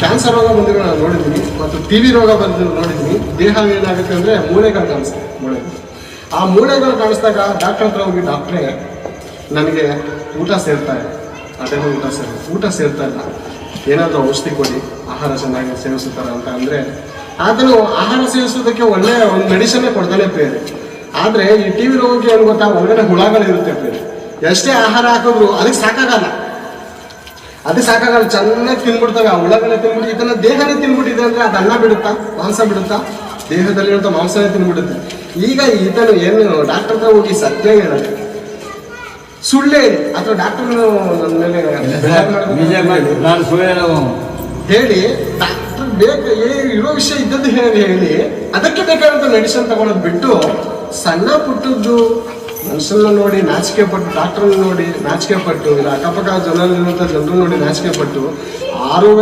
Cancer ರೋಗ ಬಂದಿರೋ ನಾನು ನೋಡಿದ್ದೀನಿ, ಮತ್ತು TB ರೋಗ ಬಂದಿರೋ ನೋಡಿದ್ದೀನಿ. ದೇಹ ಏನಾಗುತ್ತೆ ಅಂದರೆ ಮೂಳೆಗಳು ಕಾಣಿಸ್ತದೆ. ಆ ಮೂಳೆಗಳು ಕಾಣಿಸಿದಾಗ ಡಾಕ್ಟರ್ ಹತ್ರ ಹೋಗಿ, ಡಾಕ್ಟ್ರೇ ನನಗೆ ಊಟ ಸೇರ್ತಾ ಇದೆ, ಅದೇನೋ ಊಟ ಸೇರ್ತಾ ಇಲ್ಲ, ಏನಾದರೂ ಔಷಧಿ ಕೊಡಿ, ಆಹಾರ ಚೆನ್ನಾಗಿ ಸೇವಿಸುತ್ತಾರೆ ಅಂತ ಅಂದರೆ ಅದನ್ನು ಆಹಾರ ಸೇವಿಸೋದಕ್ಕೆ ಒಳ್ಳೆಯ ಒಂದು ಮೆಡಿಸನ್ನೇ ಕೊಡ್ತಾನೆ ಬೇರೆ. ಆದರೆ ಈ TB ರೋಗಕ್ಕೆ ಏನು ಗೊತ್ತಾ, ಒಳಗಡೆ ಹುಳಗಳಿರುತ್ತೆ ಬೇರೆ. ಎಷ್ಟೇ ಆಹಾರ ಹಾಕಿದ್ರು ಅದಕ್ಕೆ ಸಾಕಾಗಲ್ಲ. ಚೆನ್ನಾಗಿ ತಿನ್ಬಿಡ್ತವೆ. ಆ ಹುಳಗಳೇ ತಿನ್ಬಿಟ್ಟು ಇದನ್ನ ದೇಹನೇ ತಿನ್ಬಿಟ್ಟಿದೆ ಅಂದರೆ ಅದು ಅನ್ನ ಬಿಡುತ್ತಾ, ಮಾಂಸ ಬಿಡುತ್ತಾ? ದೇಹದಲ್ಲಿರುವಂಥ ಮಾಂಸನೇ ತಿನ್ಬಿಡುತ್ತೆ. ಈಗ ಇದನ್ನು ಏನು ಡಾಕ್ಟರ್ ಹತ್ರ ಹೋಗಿ ಸತ್ಯ ಹೇಳೋದು, ಸುಳ್ಳೇ ಅಥವಾ ಡಾಕ್ಟರ್ ನನ್ನ ಮೇಲೆ ಹೇಳಿ ಡಾಕ್ಟರ್ ಇರೋ ವಿಷಯ ಇದ್ದದ್ದು ಹೇಳಿ ಅದಕ್ಕೆ ಬೇಕಾದಂಥ ಮೆಡಿಸಿನ್ ತಗೊಳೋದು ಬಿಟ್ಟು, ಸಣ್ಣ ಪುಟ್ಟದ್ದು ಮನುಷ್ಯನ ನೋಡಿ ನಾಚಿಕೆ ಪಟ್ಟು, ಡಾಕ್ಟರ್ನ ನೋಡಿ ನಾಚಿಕೆ ಪಟ್ಟು, ಇಲ್ಲ ಅಕ್ಕಪಕ್ಕ ಜನರಿರುವಂಥ ಜನರು ನೋಡಿ ನಾಚಿಕೆ ಪಟ್ಟು, ಆರೋಗ್ಯ